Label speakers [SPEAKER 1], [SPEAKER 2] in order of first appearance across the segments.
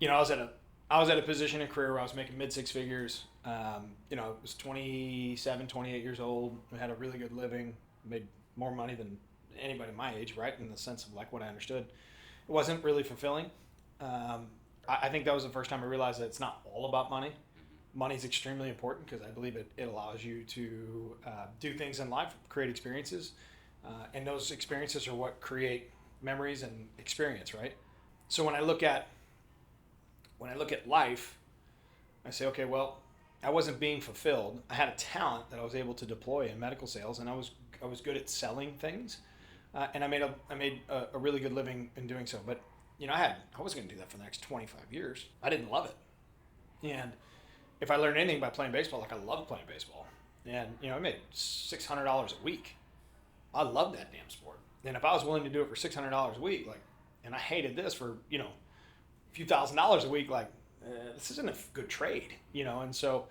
[SPEAKER 1] I was at a position in career where I was making mid six figures. I was 27, 28 years old. I had a really good living, made more money than anybody my age, right? In the sense of like what I understood. It wasn't really fulfilling. I think that was the first time I realized that it's not all about money. Money is extremely important because I believe it allows you to do things in life, create experiences, and those experiences are what create memories and experience, right? So when I look at life, I say, okay, well, I wasn't being fulfilled. I had a talent that I was able to deploy in medical sales, and I was good at selling things, and I made a really good living in doing so. But I wasn't going to do that for the next 25 years. I didn't love it, and if I learned anything by playing baseball, like I loved playing baseball, and I made $600 a week. I loved that damn sport, and if I was willing to do it for $600 a week, like, and I hated this for a few $1,000s a week, like this isn't a good trade, and so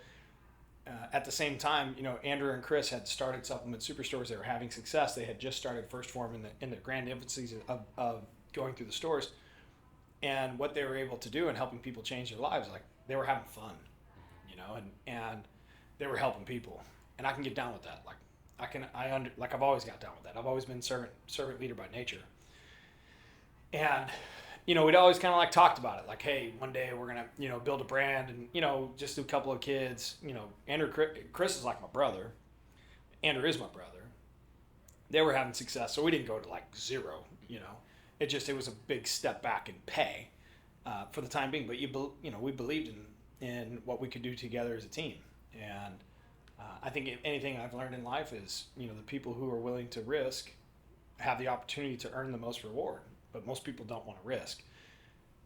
[SPEAKER 1] at the same time, Andrew and Chris had started supplement superstores. They were having success. They had just started First Form in the grand infancies of going through the stores, and what they were able to do in helping people change their lives, like they were having fun, and they were helping people, and I can get down with that. Like I've always got down with that. I've always been servant leader by nature, and we'd always kind of like talked about it, like, hey, one day we're gonna, build a brand, and just do a couple of kids. Andrew, Chris is like my brother. Andrew is my brother. They were having success, so we didn't go to like zero. It was a big step back in pay for the time being. But we believed in what we could do together as a team, and I think if anything I've learned in life is, the people who are willing to risk have the opportunity to earn the most reward. But most people don't want to risk,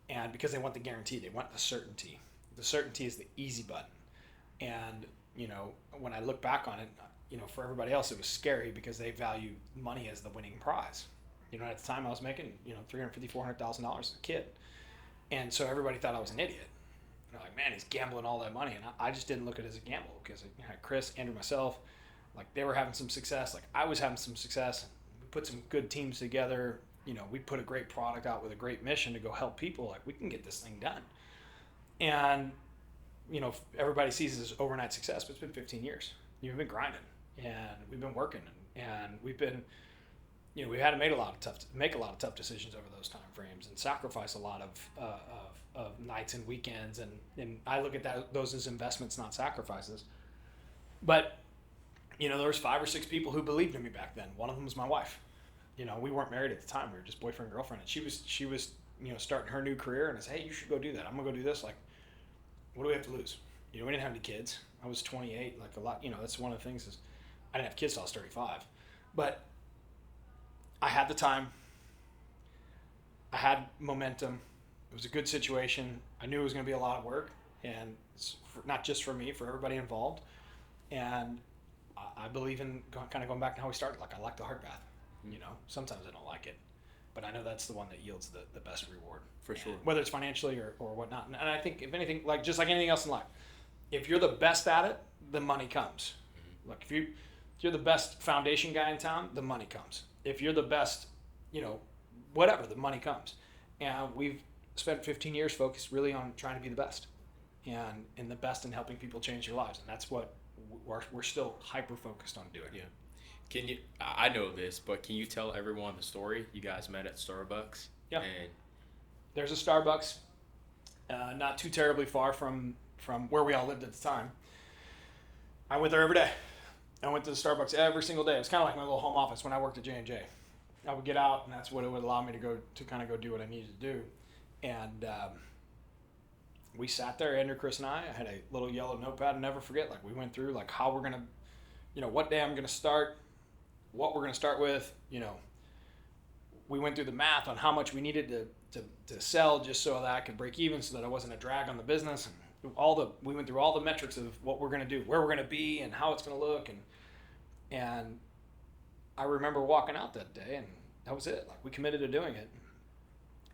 [SPEAKER 1] and because they want the guarantee, they want the certainty. The certainty is the easy button, and when I look back on it, for everybody else it was scary because they value money as the winning prize. At the time I was making $350,000, $400,000 as a kid, and so everybody thought I was an idiot. They're like, man, he's gambling all that money, and I just didn't look at it as a gamble because I had Chris, Andrew, myself, like they were having some success, like I was having some success. We put some good teams together. We put a great product out with a great mission to go help people. Like, we can get this thing done. And, everybody sees it as overnight success, but it's been 15 years. We've been grinding, and we've been working, and we've been, we've had to make a lot of tough decisions over those time frames and sacrifice a lot of nights and weekends. And I look at those as investments, not sacrifices. But, there was 5 or 6 people who believed in me back then. One of them was my wife. We weren't married at the time. We were just boyfriend and girlfriend. And she was starting her new career. And I said, hey, you should go do that. I'm going to go do this. Like, what do we have to lose? We didn't have any kids. I was 28. Like, a lot, that's one of the things is I didn't have kids till I was 35. But I had the time. I had momentum. It was a good situation. I knew it was going to be a lot of work. And not just for me, for everybody involved. And I believe in kind of going back to how we started. Like, I like the hard path. Sometimes I don't like it, but I know that's the one that yields the best reward.
[SPEAKER 2] For sure.
[SPEAKER 1] Whether it's financially or whatnot. And I think, if anything, like just like anything else in life, if you're the best at it, the money comes. Like, if you're the best foundation guy in town, the money comes. If you're the best, whatever, the money comes. And we've spent 15 years focused really on trying to be the best and the best in helping people change their lives. And that's what we're still hyper focused on doing.
[SPEAKER 2] Yeah. I know this, but can you tell everyone the story? You guys met at Starbucks.
[SPEAKER 1] Yeah.
[SPEAKER 2] And
[SPEAKER 1] there's a Starbucks not too terribly far from where we all lived at the time. I went there every day. I went to the Starbucks every single day. It was kind of like my little home office when I worked at J&J. I would get out, and that's what it would allow me to kind of go do what I needed to do. And we sat there, Andrew, Chris, and I had a little yellow notepad, and never forget, like, we went through, like, how we're going to, what day I'm going to start, what we're going to start with. We went through the math on how much we needed to sell just so that I could break even, so that I wasn't a drag on the business. And we went through all the metrics of what we're going to do, where we're going to be, and how it's going to look. And I remember walking out that day, and that was it. Like, we committed to doing it.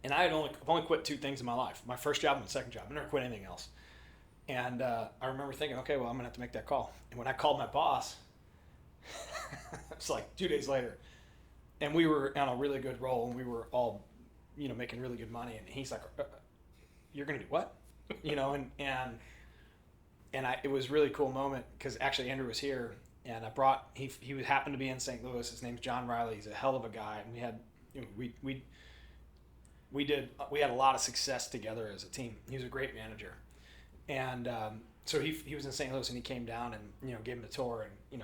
[SPEAKER 1] And I've only quit 2 things in my life: my first job and my second job. I never quit anything else. And I remember thinking, okay, well, I'm going to have to make that call. And when I called my boss, it's like 2 days later, and we were on a really good roll, and we were all, making really good money. And he's like, you're going to do what? It was a really cool moment because actually Andrew was here, and he happened to be in St. Louis. His name's John Riley. He's a hell of a guy, and we had a lot of success together as a team. He was a great manager, and so he was in St. Louis, and he came down and gave him a tour, and he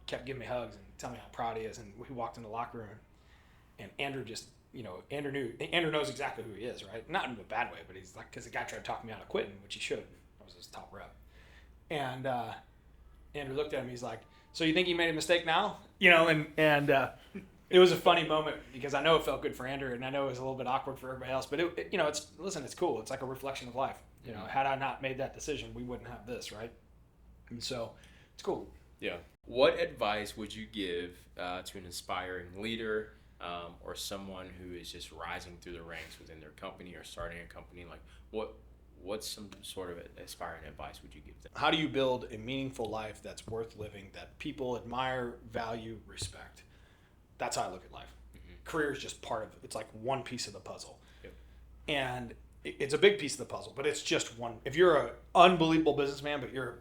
[SPEAKER 1] kept giving me hugs and telling me how proud he is. And we walked in the locker room, and Andrew just Andrew knows exactly who he is, right? Not in a bad way, but he's like, because the guy tried to talk me out of quitting, which he should. I was his top rep, and Andrew looked at him. He's like, "So you think he made a mistake now?" It was a funny moment because I know it felt good for Andrew, and I know it was a little bit awkward for everybody else. But it's cool. It's like a reflection of life. Had I not made that decision, we wouldn't have this, right? And so it's cool.
[SPEAKER 2] Yeah. What advice would you give to an aspiring leader or someone who is just rising through the ranks within their company or starting a company? Like, what's some sort of aspiring advice would you give them?
[SPEAKER 1] How do you build a meaningful life that's worth living, that people admire, value, respect? That's how I look at life. Mm-hmm. Career is just part of it. It's like one piece of the puzzle. Yep. And it's a big piece of the puzzle, but it's just one. If you're an unbelievable businessman, but you're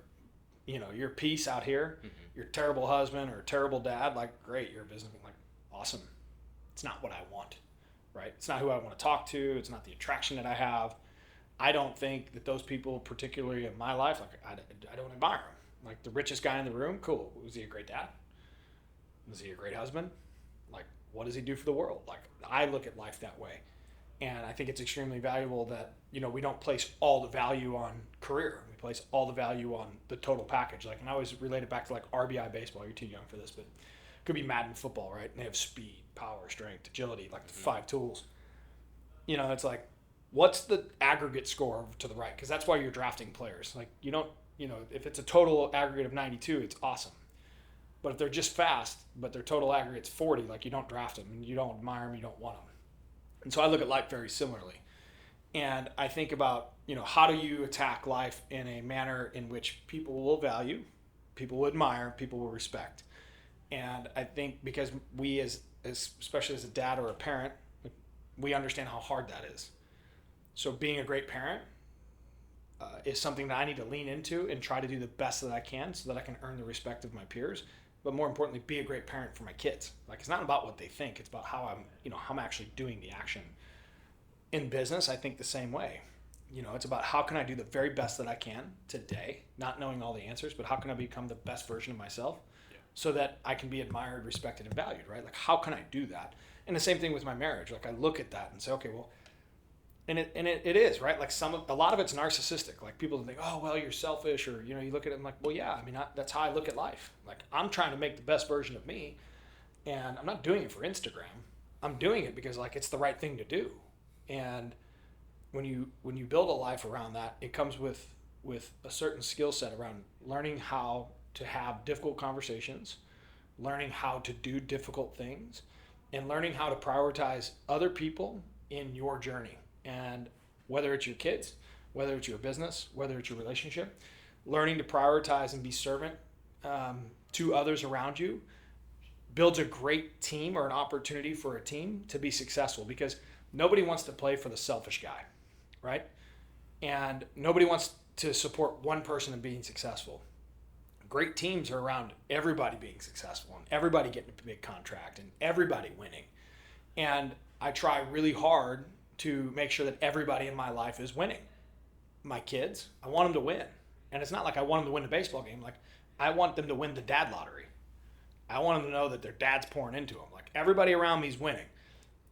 [SPEAKER 1] a piece out here, mm-hmm. You're a terrible husband or a terrible dad, like, great, you're a businessman, like, awesome. It's not what I want, right? It's not who I want to talk to. It's not the attraction that I have. I don't think that those people, particularly in my life, like, I don't admire them. Like, the richest guy in the room, cool. Was he a great dad? Was he a great husband? Like, what does he do for the world? Like, I look at life that way. And I think it's extremely valuable that, we don't place all the value on career. We place all the value on the total package. Like, and I always relate it back to like RBI baseball. You're too young for this, but it could be Madden football, right? And they have speed, power, strength, agility, like the 5 tools. It's like, what's the aggregate score to the right? Because that's why you're drafting players. Like, you don't, if it's a total aggregate of 92, it's awesome. But if they're just fast, but their total aggregate's 40, like, you don't draft them, and you don't admire them, you don't want them. And so I look at life very similarly. And I think about, how do you attack life in a manner in which people will value, people will admire, people will respect. And I think because we especially as a dad or a parent, we understand how hard that is. So being a great parent is something that I need to lean into and try to do the best that I can so that I can earn the respect of my peers. But more importantly, be a great parent for my kids. Like, it's not about what they think. It's about how I'm actually doing the action. In business, I think the same way. It's about how can I do the very best that I can today, not knowing all the answers, but how can I become the best version of myself so that I can be admired, respected, and valued, right? Like, how can I do that? And the same thing with my marriage. Like, I look at that and say, okay, well, and it is, right? Like, a lot of it's narcissistic. Like, people think, oh, well, you're selfish, or, you look at it and like, well, yeah, I mean, that's how I look at life. Like, I'm trying to make the best version of me, and I'm not doing it for Instagram. I'm doing it because, like, it's the right thing to do. And when you build a life around that, it comes with a certain skill set around learning how to have difficult conversations, learning how to do difficult things, and learning how to prioritize other people in your journey. And whether it's your kids, whether it's your business, whether it's your relationship, learning to prioritize and be servant to others around you builds a great team or an opportunity for a team to be successful, because nobody wants to play for the selfish guy, right? And nobody wants to support one person in being successful. Great teams are around everybody being successful and everybody getting a big contract and everybody winning. And I try really hard to make sure that everybody in my life is winning. My kids, I want them to win. And it's not like I want them to win the baseball game. Like, I want them to win the dad lottery. I want them to know that their dad's pouring into them. Like, everybody around me is winning.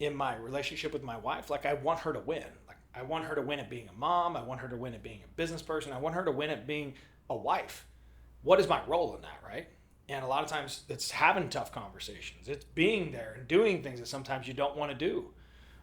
[SPEAKER 1] In my relationship with my wife, like, I want her to win. Like, I want her to win at being a mom. I want her to win at being a business person. I want her to win at being a wife. What is my role in that, right? And a lot of times it's having tough conversations. It's being there and doing things that sometimes you don't want to do.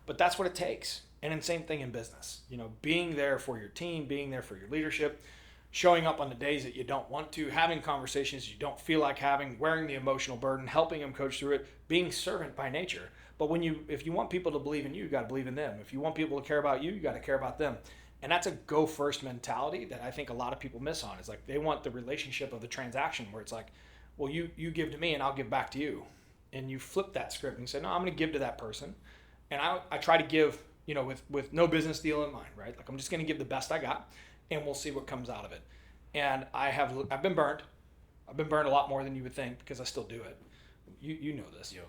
[SPEAKER 1] But that's what it takes. And the same thing in business. Being there for your team, being there for your leadership, showing up on the days that you don't want to, having conversations you don't feel like having, wearing the emotional burden, helping them coach through it, being servant by nature. But if you want people to believe in you, you got to believe in them. If you want people to care about you, you got to care about them. And that's a go first mentality that I think a lot of people miss on. It's like they want the relationship of the transaction where it's like, well, you give to me and I'll give back to you. And you flip that script and say, no, I'm going to give to that person. And I try to give with no business deal in mind, right? Like I'm just going to give the best I got, and we'll see what comes out of it. And I've been burned. I've been burned a lot more than you would think because I still do it. You know this.
[SPEAKER 2] Yeah.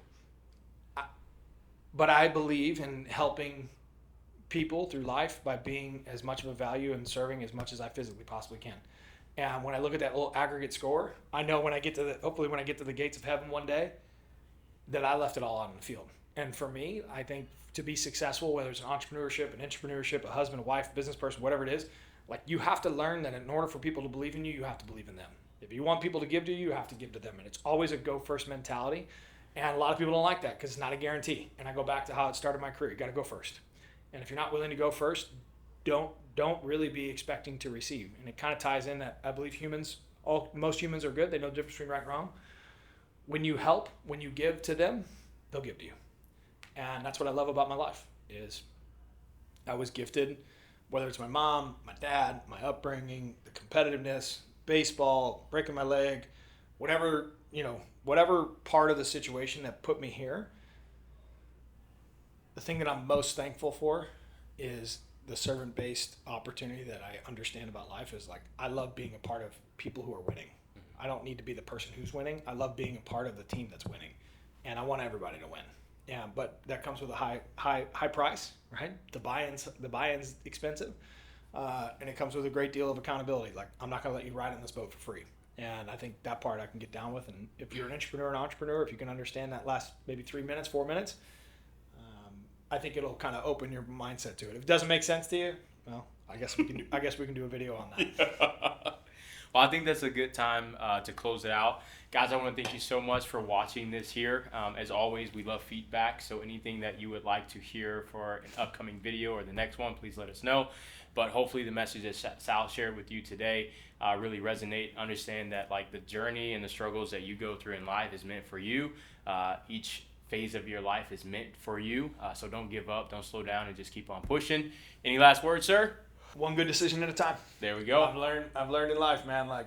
[SPEAKER 1] But I believe in helping people through life by being as much of a value and serving as much as I physically possibly can. And when I look at that little aggregate score, I know hopefully when I get to the gates of heaven one day, that I left it all out on the field. And for me, I think to be successful, whether it's an entrepreneurship, a husband, a wife, business person, whatever it is, like you have to learn that in order for people to believe in you, you have to believe in them. If you want people to give to you, you have to give to them. And it's always a go first mentality. And a lot of people don't like that because it's not a guarantee. And I go back to how it started my career. You got to go first. And if you're not willing to go first, don't really be expecting to receive. And it kind of ties in that I believe most humans are good. They know the difference between right and wrong. When you help, when you give to them, they'll give to you. And that's what I love about my life is I was gifted, whether it's my mom, my dad, my upbringing, the competitiveness, baseball, breaking my leg, whatever part of the situation that put me here. The thing that I'm most thankful for is the servant-based opportunity that I understand about life is like I love being a part of people who are winning. I don't need to be the person who's winning. I love being a part of the team that's winning, and I want everybody to win. Yeah, but that comes with a high price, right? The buy-in's expensive, and it comes with a great deal of accountability. Like I'm not gonna let you ride on this boat for free, and I think that part I can get down with. And if you're an entrepreneur, if you can understand that last maybe 3 minutes, 4 minutes, I think it'll kind of open your mindset to it. If it doesn't make sense to you, well, I guess we can do a video on that.
[SPEAKER 2] Yeah. Well, I think that's a good time to close it out. Guys, I want to thank you so much for watching this here. As always, we love feedback, so anything that you would like to hear for an upcoming video or the next one, please let us know. But hopefully the message that Sal shared with you today really resonate. Understand that like the journey and the struggles that you go through in life is meant for you. Each phase of your life is meant for you. So don't give up, don't slow down, and just keep on pushing. Any last words, sir?
[SPEAKER 1] One good decision at a time.
[SPEAKER 2] There we go.
[SPEAKER 1] I've learned in life, man, like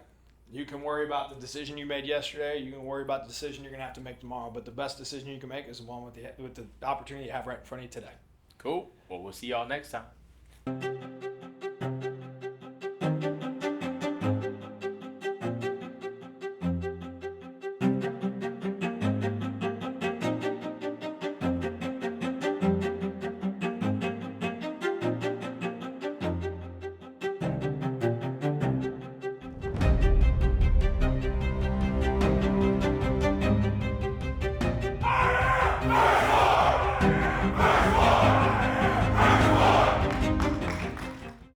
[SPEAKER 1] you can worry about the decision you made yesterday, you can worry about the decision you're gonna have to make tomorrow, but the best decision you can make is the one with the opportunity you have right in front of you today.
[SPEAKER 2] Cool. Well, we'll see y'all next time.